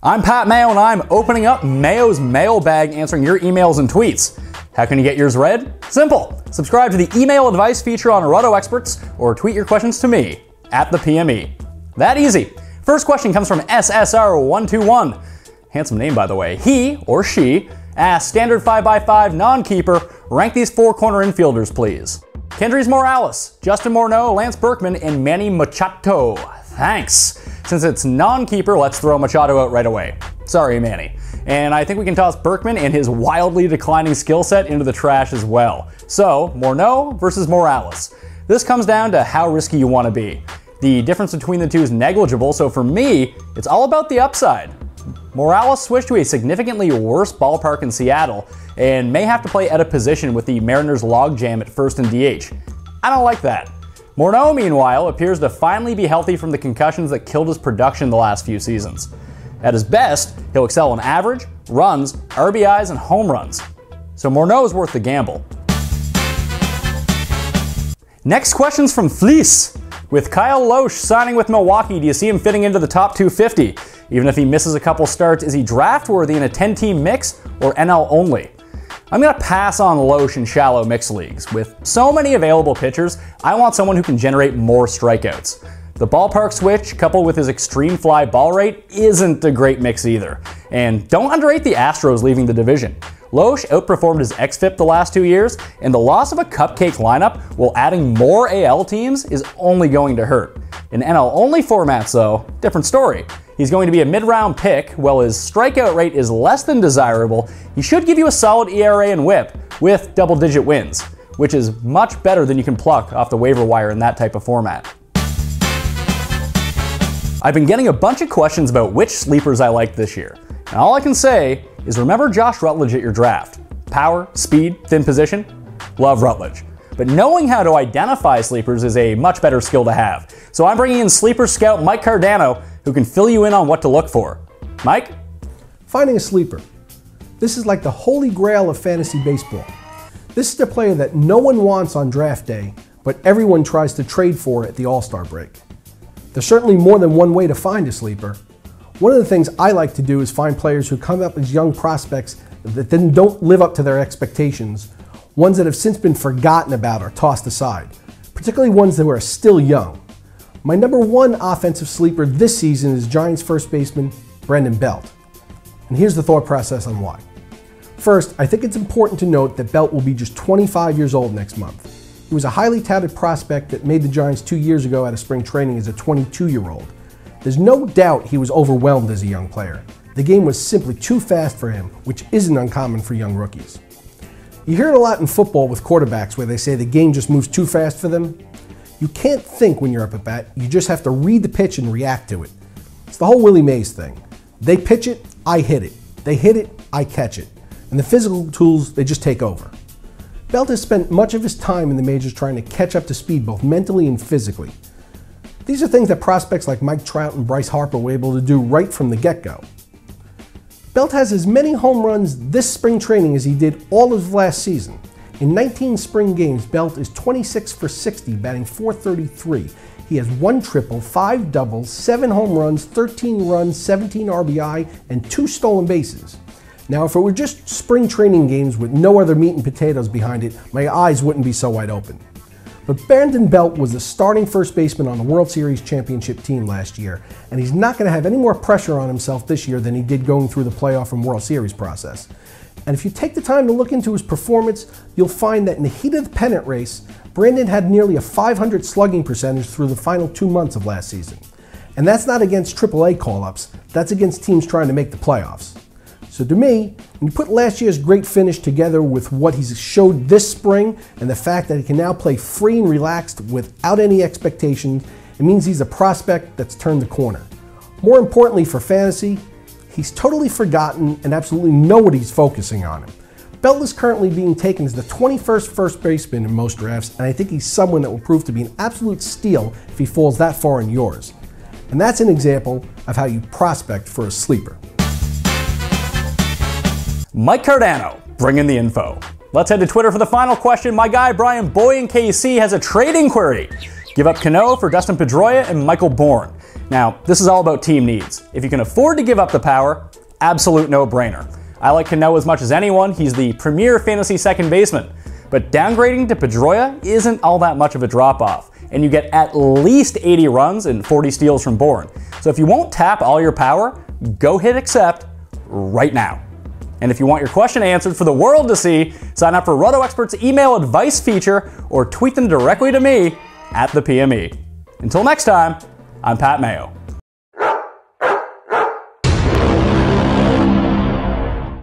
I'm Pat Mayo, and I'm opening up Mayo's Mailbag, answering your emails and tweets. How can you get yours read? Simple. Subscribe to the email advice feature on RotoExperts, or tweet your questions to me, @thepme. That easy. First question comes from SSR121. Handsome name, by the way. He, or she, asks, standard 5x5 non-keeper, rank these four corner infielders, please. Kendrys Morales, Justin Morneau, Lance Berkman, and Manny Machado. Thanks. Since it's non-keeper, let's throw Machado out right away. Sorry, Manny. And I think we can toss Berkman and his wildly declining skill set into the trash as well. So, Morneau versus Morales. This comes down to how risky you want to be. The difference between the two is negligible, so for me, it's all about the upside. Morales switched to a significantly worse ballpark in Seattle and may have to play out of position with the Mariners' logjam at first and DH. I don't like that. Morneau, meanwhile, appears to finally be healthy from the concussions that killed his production the last few seasons. At his best, he'll excel in average, runs, RBIs, and home runs. So Morneau is worth the gamble. Next question's from Fleece. With Kyle Lohse signing with Milwaukee, do you see him fitting into the top 250? Even if he misses a couple starts, is he draft-worthy in a 10-team mix or NL only? I'm going to pass on Lohse in shallow mixed leagues. With so many available pitchers, I want someone who can generate more strikeouts. The ballpark switch, coupled with his extreme fly ball rate, isn't a great mix either. And don't underrate the Astros leaving the division. Lohse outperformed his xFIP the last 2 years, and the loss of a cupcake lineup while adding more AL teams is only going to hurt. In NL-only formats, though, different story. He's going to be a mid-round pick. While his strikeout rate is less than desirable, he should give you a solid ERA and WHIP with double-digit wins, which is much better than you can pluck off the waiver wire in that type of format. I've been getting a bunch of questions about which sleepers I like this year, and all I can say is remember Josh Rutledge at your draft. Power, speed, thin position? Love Rutledge. But knowing how to identify sleepers is a much better skill to have. So I'm bringing in sleeper scout Mike Cardano, who can fill you in on what to look for. Mike? Finding a sleeper. This is like the holy grail of fantasy baseball. This is the player that no one wants on draft day, but everyone tries to trade for at the All-Star break. There's certainly more than one way to find a sleeper. One of the things I like to do is find players who come up as young prospects that then don't live up to their expectations, ones that have since been forgotten about or tossed aside, particularly ones that are still young. My number one offensive sleeper this season is Giants first baseman Brandon Belt. And here's the thought process on why. First, I think it's important to note that Belt will be just 25 years old next month. He was a highly touted prospect that made the Giants 2 years ago out of spring training as a 22-year-old. There's no doubt he was overwhelmed as a young player. The game was simply too fast for him, which isn't uncommon for young rookies. You hear it a lot in football with quarterbacks where they say the game just moves too fast for them. You can't think when you're up at bat, you just have to read the pitch and react to it. It's the whole Willie Mays thing. They pitch it, I hit it. They hit it, I catch it. And the physical tools, they just take over. Belt has spent much of his time in the majors trying to catch up to speed both mentally and physically. These are things that prospects like Mike Trout and Bryce Harper were able to do right from the get-go. Belt has as many home runs this spring training as he did all of last season. In 19 spring games, Belt is 26 for 60, batting .433. He has 1 triple, 5 doubles, 7 home runs, 13 runs, 17 RBI, and 2 stolen bases. Now, if it were just spring training games with no other meat and potatoes behind it, my eyes wouldn't be so wide open. But Brandon Belt was the starting first baseman on the World Series championship team last year, and he's not going to have any more pressure on himself this year than he did going through the playoff and World Series process. And if you take the time to look into his performance, you'll find that in the heat of the pennant race, Brandon had nearly a .500 slugging percentage through the final 2 months of last season. And that's not against AAA call-ups, that's against teams trying to make the playoffs. So to me, when you put last year's great finish together with what he's showed this spring and the fact that he can now play free and relaxed without any expectations, it means he's a prospect that's turned the corner. More importantly for fantasy, he's totally forgotten and absolutely nobody's focusing on him. Belt is currently being taken as the 21st first baseman in most drafts, and I think he's someone that will prove to be an absolute steal if he falls that far in yours. And that's an example of how you prospect for a sleeper. Mike Cardano, bring in the info. Let's head to Twitter for the final question. My guy Brian Boy in KC has a trade inquiry. Give up Cano for Dustin Pedroia and Michael Bourne. Now, this is all about team needs. If you can afford to give up the power, absolute no-brainer. I like Cano as much as anyone. He's the premier fantasy second baseman. But downgrading to Pedroia isn't all that much of a drop-off, and you get at least 80 runs and 40 steals from Bourne. So if you won't tap all your power, go hit accept right now. And if you want your question answered for the world to see, sign up for RotoExperts' email advice feature or tweet them directly to me at the PME. Until next time, I'm Pat Mayo.